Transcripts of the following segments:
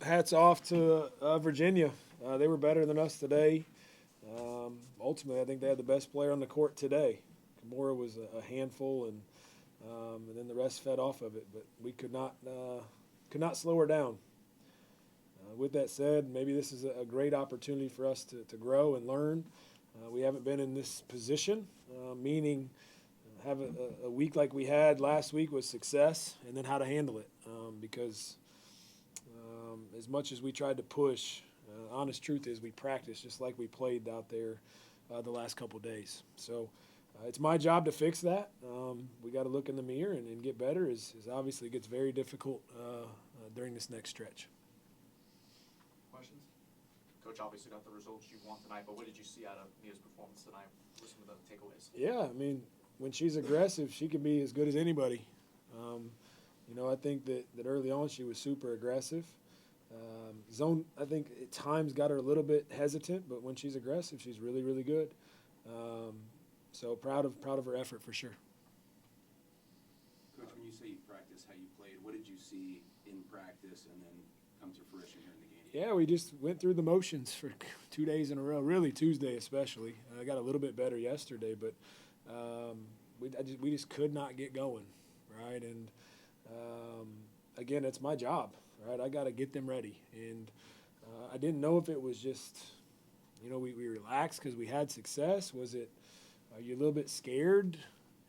Hats off to Virginia. They were better than us today. Ultimately, I think they had the best player on the court today. Kimura was a handful, and then the rest fed off of it. But we could not slow her down. With that said, maybe this is a great opportunity for us to grow and learn. We haven't been in this position, meaning have a week like we had last week with success, and then how to handle it. Because as much as we tried to push, honest truth is we practiced just like we played out there the last couple days. So it's my job to fix that. We got to look in the mirror and get better. As obviously it gets very difficult during this next stretch. Questions? Coach obviously got the results you want tonight, but what did you see out of Mia's performance tonight? What were some of the takeaways? Yeah, I mean, when she's aggressive, she can be as good as anybody. I think that early on she was super aggressive. Zone, I think at times got her a little bit hesitant, but when she's aggressive, she's really, really good. So proud of her effort for sure. Coach, when you say you practice how you played, what did you see in practice and then come to fruition here in the game? Yeah, we just went through the motions for 2 days in a row, really Tuesday especially. I got a little bit better yesterday, but we just could not get going, right? And again, it's my job, right? I got to get them ready. And I didn't know if it was just, we relaxed because we had success. Was it, are you a little bit scared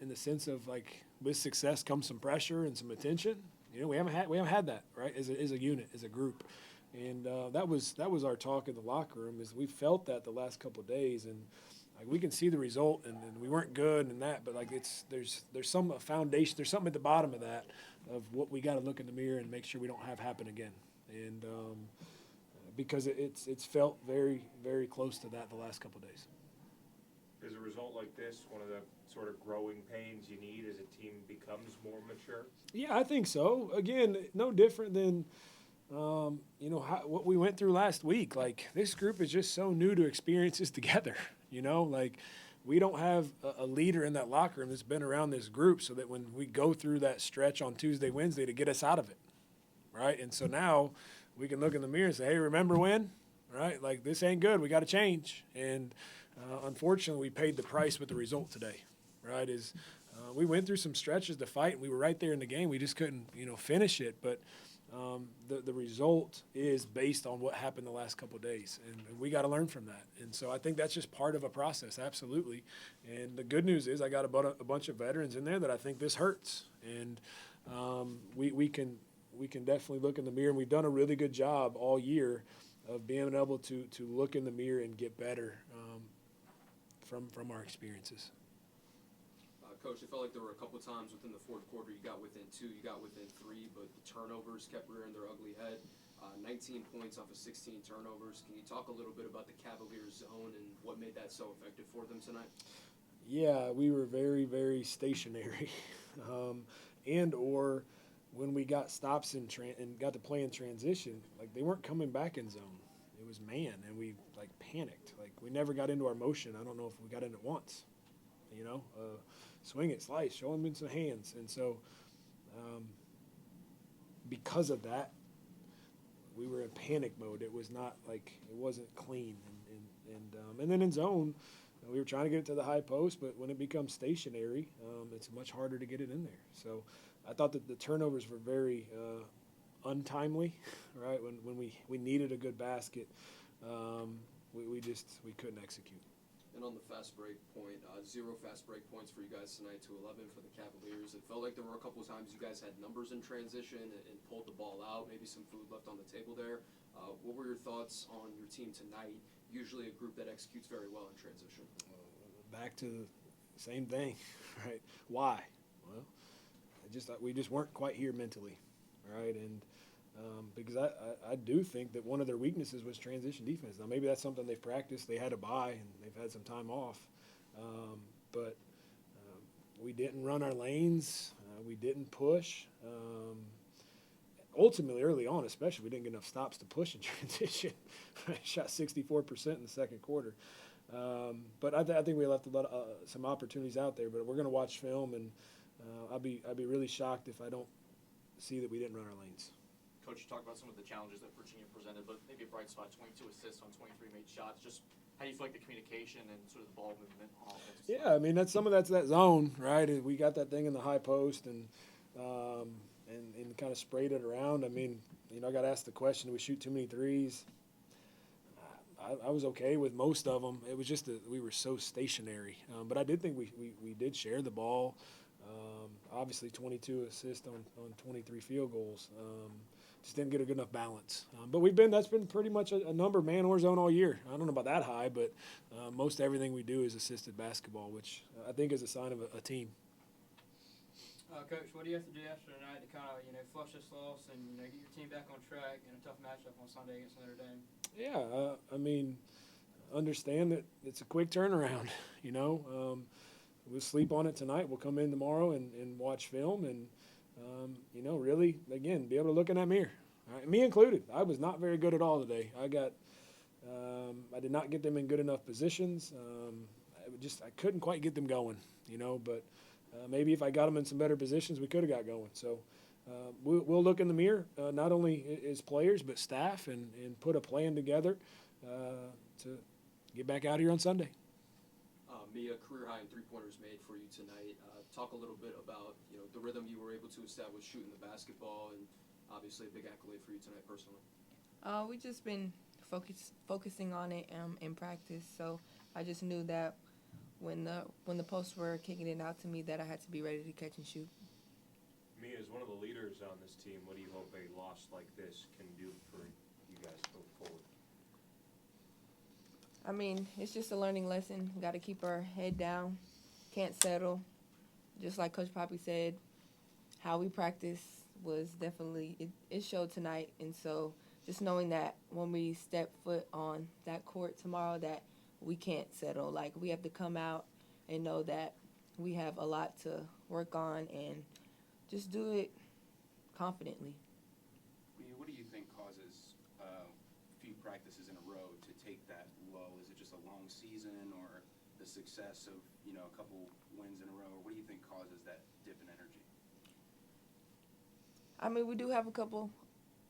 in the sense of like with success comes some pressure and some attention? We haven't had that, right? As a unit, as a group. And that was our talk in the locker room is we felt that the last couple of days, and like we can see the result, and we weren't good and that, but like there's some foundation, there's something at the bottom of that of what we got to look in the mirror and make sure we don't have happen again, and because it's felt very, very close to that the last couple of days. Is a result like this one of the sort of growing pains you need as a team becomes more mature? Yeah, I think so. Again, no different than what we went through last week. Like this group is just so new to experiences together. Like we don't have a leader in that locker room that's been around this group, so that when we go through that stretch on Tuesday, Wednesday to get us out of it, right? And so now we can look in the mirror and say, hey, remember when? Right? Like this ain't good. We got to change. And unfortunately, we paid the price with the result today, right? We went through some stretches to fight, and we were right there in the game. We just couldn't, finish it. But the result is based on what happened the last couple of days, and we got to learn from that. And so I think that's just part of a process, absolutely. And the good news is I got a bunch of veterans in there that I think this hurts, and we can definitely look in the mirror, and we've done a really good job all year of being able to look in the mirror and get better from our experiences. Coach, it felt like there were a couple times within the fourth quarter you got within 2, you got within 3, but the turnovers kept rearing their ugly head. 19 points off of 16 turnovers. Can you talk a little bit about the Cavaliers' zone and what made that so effective for them tonight? Yeah, we were very, very stationary. Or when we got stops and got to play in transition, like they weren't coming back in zone. It was man, and we like panicked. Like we never got into our motion. I don't know if we got in it once. Swing it, slice, show them in some hands. And so because of that, we were in panic mode. It was not like it wasn't clean. And then in zone, we were trying to get it to the high post, but when it becomes stationary, it's much harder to get it in there. So I thought that the turnovers were very untimely, right? When we needed a good basket, we couldn't execute. And on the fast break point, 0 fast break points for you guys tonight to 11 for the Cavaliers. It felt like there were a couple of times you guys had numbers in transition and pulled the ball out, maybe some food left on the table there. What were your thoughts on your team tonight? Usually a group that executes very well in transition. Back to the same thing, right? Why? Well, we just weren't quite here mentally, right? And because I do think that one of their weaknesses was transition defense. Now, maybe that's something they've practiced. They had a bye, and they've had some time off. But we didn't run our lanes. We didn't push. Ultimately, early on especially, we didn't get enough stops to push in transition. I shot 64% in the second quarter. But I think we left some opportunities out there. But we're going to watch film, and I'd be really shocked if I don't see that we didn't run our lanes. Coach, you talked about some of the challenges that Virginia presented, but maybe a bright spot, 22 assists on 23 made shots. Just how do you feel like the communication and sort of the ball movement on offense? Yeah, I mean that's that zone, right? We got that thing in the high post and kind of sprayed it around. I mean, I got asked the question: do we shoot too many threes? I was okay with most of them. It was just that we were so stationary. But I did think we did share the ball. Obviously, 22 assists on 23 field goals. Just didn't get a good enough balance. But that's been pretty much a number man or zone all year. I don't know about that high, but most everything we do is assisted basketball, which I think is a sign of a team. Coach, what do you have to do after tonight to kind of, flush this loss and, get your team back on track in a tough matchup on Sunday against Notre Dame? Yeah, I mean, understand that it's a quick turnaround, We'll sleep on it tonight. We'll come in tomorrow and watch film and, really, again, be able to look in that mirror. Right? Me included. I was not very good at all today. I did not get them in good enough positions. I couldn't quite get them going, but maybe if I got them in some better positions, we could have got going. So we'll look in the mirror, not only as players but staff, and put a plan together to get back out here on Sunday. Mia, career high in three-pointers made for you tonight. Talk a little bit about the rhythm you were able to establish shooting the basketball, and obviously a big accolade for you tonight personally. We just been focusing on it in practice. So I just knew that when the posts were kicking it out to me, that I had to be ready to catch and shoot. Me, as one of the leaders on this team, what do you hope a loss like this can do for you guys going forward? I mean, it's just a learning lesson. Got to keep our head down. Can't settle. Just like Coach Poppie said, how we practice was definitely, it showed tonight. And so just knowing that when we step foot on that court tomorrow, that we can't settle. Like, we have to come out and know that we have a lot to work on and just do it confidently. What do you think causes a few practices in a row to take that lull? Is it just a long season or the success of, a couple wins in a row? Or what do you think causes that dip in energy? I mean, we do have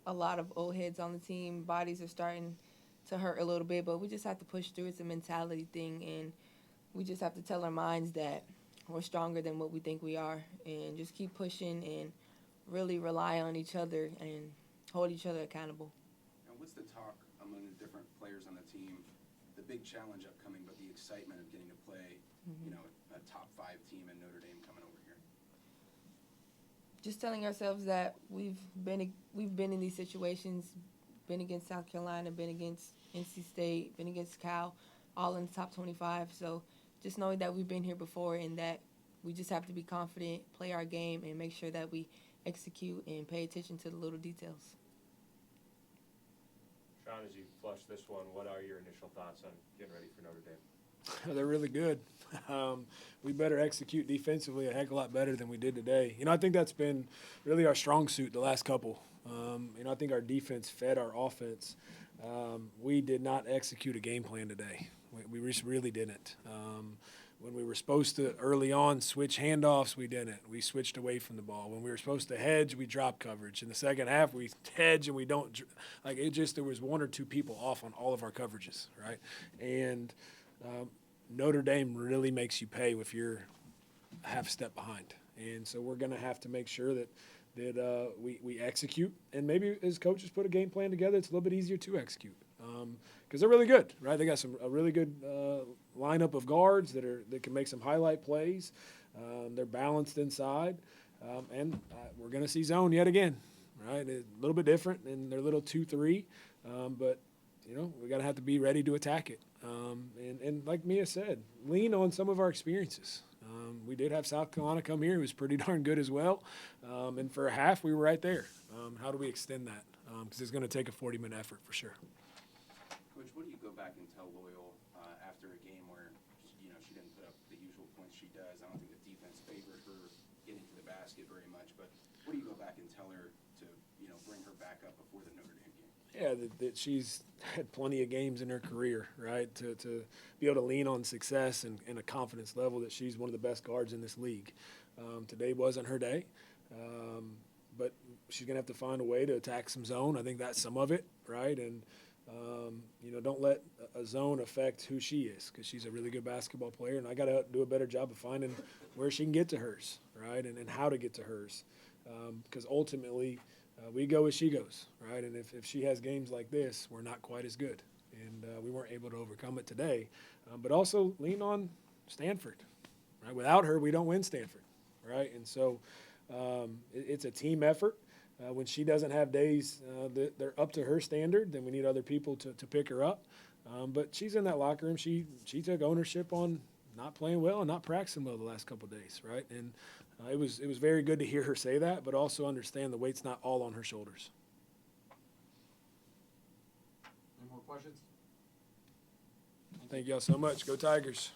a lot of old heads on the team. Bodies are starting to hurt a little bit, but we just have to push through. It's a mentality thing, and we just have to tell our minds that we're stronger than what we think we are, and just keep pushing and really rely on each other and hold each other accountable. And what's the talk among the different players on the team? The big challenge upcoming, but the excitement of getting to play, a top 5 team in Notre Dame coming over here. Just telling ourselves that we've been in these situations, been against South Carolina, been against NC State, been against Cal, all in the top 25. So just knowing that we've been here before and that we just have to be confident, play our game, and make sure that we execute and pay attention to the little details. Shawn, as you flush this one, what are your initial thoughts on getting ready for Notre Dame? They're really good. We better execute defensively a heck of a lot better than we did today. I think that's been really our strong suit the last couple. I think our defense fed our offense. We did not execute a game plan today. We just really didn't. When we were supposed to early on switch handoffs, we didn't. We switched away from the ball. When we were supposed to hedge, we dropped coverage. In the second half, we hedge and we don't. There was one or two people off on all of our coverages, right? And Notre Dame really makes you pay if you're a half step behind. And so we're going to have to make sure that we execute. And maybe as coaches put a game plan together, it's a little bit easier to execute. Because they're really good, right? They got a really good lineup of guards that can make some highlight plays. They're balanced inside, and we're going to see zone yet again, right? A little bit different in their little 2-3, but we got to have to be ready to attack it. And like Mia said, lean on some of our experiences. We did have South Carolina come here; it was pretty darn good as well. And for a half, we were right there. How do we extend that? Because it's going to take a 40-minute effort for sure. Coach, what do you go back and tell Loyal after a game where she didn't put up the usual points she does? I don't think the defense favored her getting to the basket very much, but what do you go back and tell her to bring her back up before the Notre Dame game? Yeah, that she's had plenty of games in her career, right? To be able to lean on success and a confidence level that she's one of the best guards in this league. Today wasn't her day, but she's going to have to find a way to attack some zone. I think that's some of it, right? And, don't let a zone affect who she is, because she's a really good basketball player, and I got to do a better job of finding where she can get to hers, right, and how to get to hers. Because ultimately, we go as she goes, right? And if she has games like this, we're not quite as good. And we weren't able to overcome it today. But also lean on Stanford, right? Without her, we don't win Stanford, right? And so it's a team effort. When she doesn't have days that they're up to her standard, then we need other people to pick her up. But she's in that locker room. She took ownership on not playing well and not practicing well the last couple of days, right? And it was very good to hear her say that, but also understand the weight's not all on her shoulders. Any more questions? Thank y'all so much. Go Tigers.